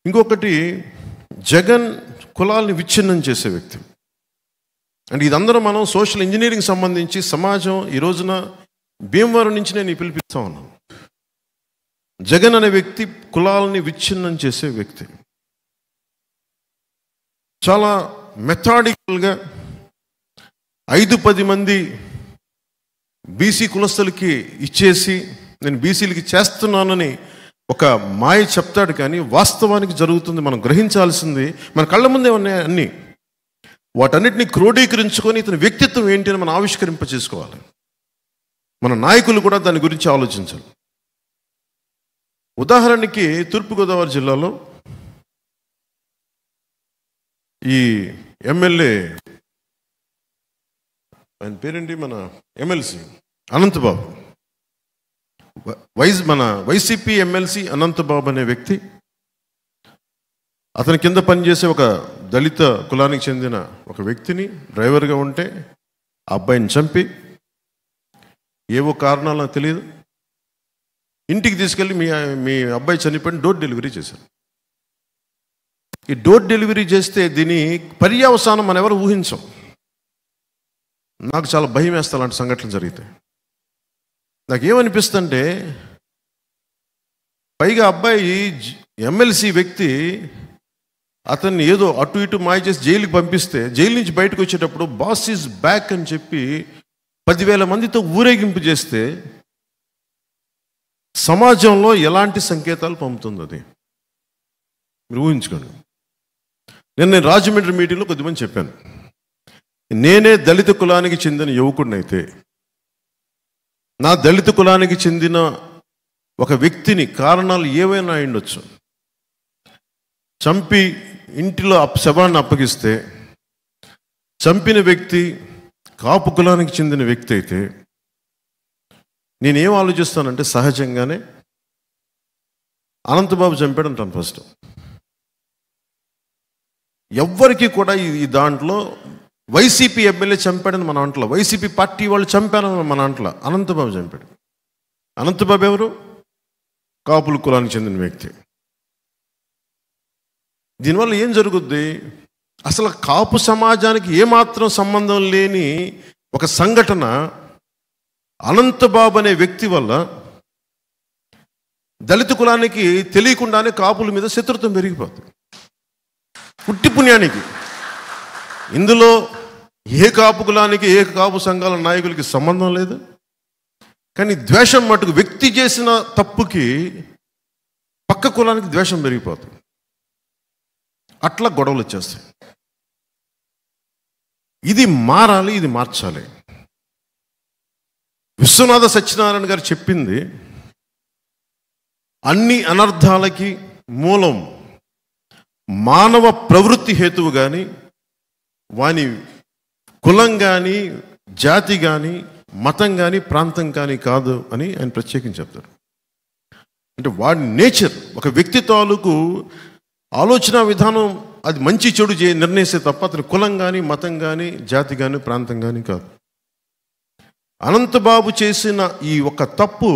ఇంకొకటి, జగన్ కులాల్ని విచ్ఛిన్నం చేసే వ్యక్తి. అంటే ఇదందరూ మనం సోషల్ ఇంజనీరింగ్ సంబంధించి సమాజం ఈ రోజున భీమవరం నుంచి నేను పిలిపిస్తా ఉన్నాను. జగన్ అనే వ్యక్తి కులాలని విచ్ఛిన్నం చేసే వ్యక్తి. చాలా మెథాడికల్గా 5-10 మంది బీసీ కులస్తులకి ఇచ్చేసి నేను బీసీలకి చేస్తున్నానని ఒక మాయ చెప్తాడు, కానీ వాస్తవానికి జరుగుతుంది. మనం గ్రహించాల్సింది మన కళ్ళ ముందే ఉన్నాయి అన్నీ. వాటన్నిటిని క్రోడీకరించుకొని ఇతని వ్యక్తిత్వం ఏంటి అని మనం ఆవిష్కరింప చేసుకోవాలి. మన నాయకులు కూడా దాని గురించి ఆలోచించాలి. ఉదాహరణకి తూర్పుగోదావరి జిల్లాలో ఈ ఎమ్మెల్యే, ఆయన పేరేంటి, మన ఎమ్మెల్సీ అనంతబాబు, మన వైసీపీ ఎమ్మెల్సీ అనంతబాబు అనే వ్యక్తి, అతని కింద పనిచేసే ఒక దళిత కులానికి చెందిన ఒక వ్యక్తిని డ్రైవర్గా ఉంటే ఆ అబ్బాయిని చంపి ఏవో కారణాలు నాకు తెలియదు ఇంటికి తీసుకెళ్ళి మీ అబ్బాయి చనిపోయిన డోర్ డెలివరీ చేశారు. ఈ డోర్ డెలివరీ చేస్తే దీని పర్యవసానం మనం ఎవరు ఊహించం. నాకు చాలా భయం వేస్తా అలాంటి సంఘటనలు జరిగితే. నాకేమనిపిస్తుందంటే, పైగా అబ్బాయి ఎమ్మెల్సీ వ్యక్తి అతన్ని ఏదో అటు ఇటు మాయ చేసి జైలుకి పంపిస్తే, జైలు నుంచి బయటకు వచ్చేటప్పుడు బాస్ ఈజ్ బ్యాక్ అని చెప్పి 10,000 మందితో ఊరేగింపు చేస్తే సమాజంలో ఎలాంటి సంకేతాలు పంపుతుంది అది మీరు ఊహించుకోండి. నేను రాజమండ్రి మీటింగ్లో కొద్దిమంది చెప్పాను, నేనే దళిత కులానికి చెందిన యువకుడినైతే, నా దళిత కులానికి చెందిన ఒక వ్యక్తిని కారణాలు ఏవైనా అయ్యుండొచ్చు చంపి ఇంటిలో శవాన్ని అప్పగిస్తే, చంపిన వ్యక్తి కాపు కులానికి చెందిన వ్యక్తి అయితే నేనేం ఆలోచిస్తానంటే, సహజంగానే అనంతబాబు చంపాడు అంటాను ఫస్ట్. ఎవ్వరికి కూడా ఈ దాంట్లో వైసీపీ ఎమ్మెల్యే చంపాడని మన అంటలో, వైసీపీ పార్టీ వాళ్ళు చంపారని మన అంటలో, అనంతబాబు చంపాడు. అనంతబాబు ఎవరు? కాపుల కులానికి చెందిన వ్యక్తి. దీనివల్ల ఏం జరుగుద్ది? అసలు కాపు సమాజానికి ఏమాత్రం సంబంధం లేని ఒక సంఘటన అనంతబాబు అనే వ్యక్తి వల్ల దళిత కులానికి తెలియకుండానే కాపుల మీద శత్రుత్వం పెరిగిపోతుంది. పుట్టి పుణ్యానికి ఇందులో ఏ కాపు కులానికి ఏ కాపు సంఘాల నాయకులకి సంబంధం లేదు, కానీ ద్వేషం మటుకు వ్యక్తి చేసిన తప్పుకి పక్క కులానికి ద్వేషం పెరిగిపోతుంది. అట్లా గొడవలు వచ్చేస్తాయి. ఇది మారాలి, ఇది మార్చాలి. విశ్వనాథ సత్యనారాయణ గారు చెప్పింది, అన్ని అనర్థాలకి మూలం మానవ ప్రవృత్తి హేతువు కానీ, వాని కులం కానీ, జాతి కానీ, మతం కానీ, ప్రాంతం కానీ కాదు అని ఆయన ప్రత్యేకించి చెప్తారు. అంటే వాడి నేచర్, ఒక వ్యక్తి తాలూకు ఆలోచన విధానం అది మంచి చెడు నిర్ణయిస్తే తప్ప అతని కులం కానీ, మతం కానీ, జాతి కానీ, ప్రాంతం కానీ కాదు. అనంతబాబు చేసిన ఈ ఒక తప్పు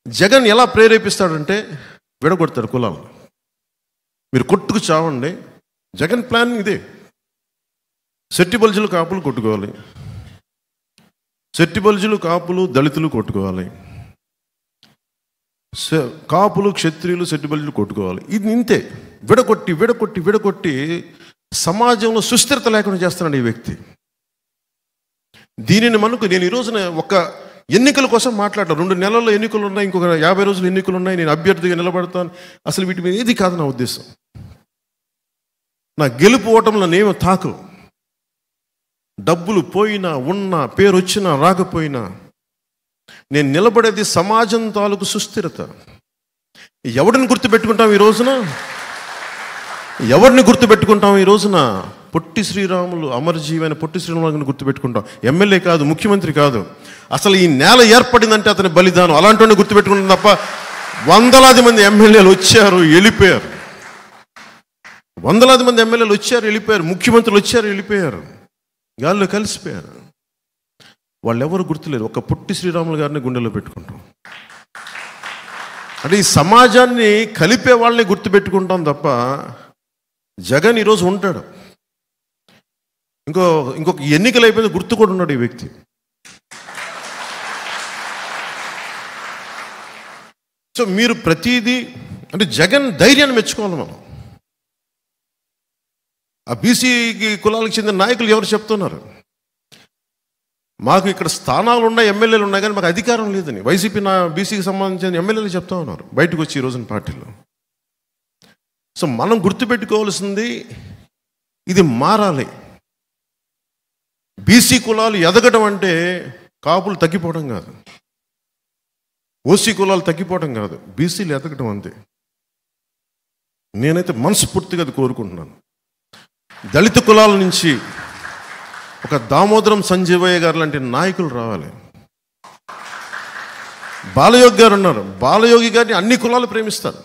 జగన్ ఎలా ప్రేరేపిస్తాడంటే, విడగొడతాడు కులాలను. మీరు కొట్టుకు చావండి. జగన్ ప్లాన్ ఇదే. సెట్టిబల్జులు కాపులు కొట్టుకోవాలి, సెట్టిబల్జులు కాపులు దళితులు కొట్టుకోవాలి, కాపులు క్షత్రియులు సెట్టిబల్జులు కొట్టుకోవాలి. ఇది ఇంతే. విడగొట్టి విడగొట్టి విడగొట్టి సమాజంలో సుస్థిరత లేకుండా చేస్తున్నాడు ఈ వ్యక్తి. దీనిని మనకు నేను ఈ రోజున ఒక ఎన్నికల కోసం మాట్లాడతాను. 2 నెలల్లో ఎన్నికలు ఉన్నాయి, ఇంకొక 50 రోజులు ఎన్నికలు ఉన్నాయి, నేను అభ్యర్థిగా నిలబడతాను. అసలు వీటి మీద ఏది కాదు నా ఉద్దేశం. నా గెలుపు ఓటంలో నేమో తాకు, డబ్బులు పోయినా ఉన్నా, పేరు వచ్చినా రాకపోయినా, నేను నిలబడేది సమాజం తాలూకు సుస్థిరత. ఎవరిని గుర్తుపెట్టుకుంటాం ఈ రోజున? ఎవరిని గుర్తుపెట్టుకుంటాం ఈ రోజున? పొట్టి శ్రీరాములు, అమరజీవైన పొట్టి శ్రీరాములు గుర్తుపెట్టుకుంటాం. ఎమ్మెల్యే కాదు, ముఖ్యమంత్రి కాదు. అసలు ఈ నేల ఏర్పడిందంటే అతని బలిదానం. అలాంటి గుర్తుపెట్టుకుంటాం తప్ప వందలాది మంది ఎమ్మెల్యేలు వచ్చారు, వెళ్ళిపోయారు. వందలాది మంది ఎమ్మెల్యేలు వచ్చారు, వెళ్ళిపోయారు. ముఖ్యమంత్రులు వచ్చారు, వెళ్ళిపోయారు. గాల్లో కలిసిపోయారు. వాళ్ళు ఎవరు గుర్తులేరు. ఒక పొట్టి శ్రీరాములు గారిని గుండెలో పెట్టుకుంటాం. అంటే ఈ సమాజాన్ని కలిపే వాళ్ళని గుర్తుపెట్టుకుంటాం తప్ప జగన్ ఈరోజు ఉంటాడు, ఇంకొక ఎన్నికలు అయిపోయింది గుర్తు కూడా ఉన్నాడు ఈ వ్యక్తి. సో మీరు ప్రతిదీ అంటే జగన్ ధైర్యాన్ని మెచ్చుకోవాలి మనం. ఆ బీసీకి కులాలకు చెందిన నాయకులు ఎవరు చెప్తున్నారు, మాకు ఇక్కడ స్థానాలు ఉన్నాయి, ఎమ్మెల్యేలు ఉన్నాయి, కానీ మాకు అధికారం లేదని వైసీపీ బీసీకి సంబంధించిన ఎమ్మెల్యేలు చెప్తా ఉన్నారు బయటకు వచ్చి ఈ రోజున పార్టీలో. సో మనం గుర్తుపెట్టుకోవాల్సింది ఇది మారాలి. బీసీ కులాలు ఎదగడం అంటే కాపులు తగ్గిపోవడం కాదు, ఓసీ కులాలు తగ్గిపోవడం కాదు, బీసీలు ఎదగడం అంతే. నేనైతే మనస్ఫూర్తిగా అది కోరుకుంటున్నాను. దళిత కులాల నుంచి ఒక దామోదరం సంజీవయ్య గారు లాంటి నాయకులు రావాలి. బాలయోగి గారు ఉన్నారు, బాలయోగి గారిని అన్ని కులాలు ప్రేమిస్తారు,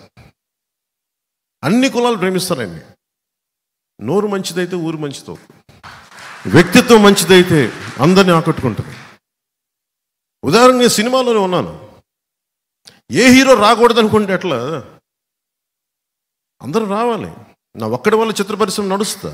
అన్ని కులాలు ప్రేమిస్తారండి. నోరు మంచిదైతే ఊరు మంచిదవుతుంది, వ్యక్తిత్వం మంచిదైతే అందరినీ ఆకట్టుకుంటుంది. ఉదాహరణ నేను సినిమాలోనే ఉన్నాను, ఏ హీరో రాకూడదు అనుకుంటే ఎట్లా, అందరూ రావాలి. నా ఒక్కడి వల్ల చిత్ర పరిశ్రమ నడుస్తా.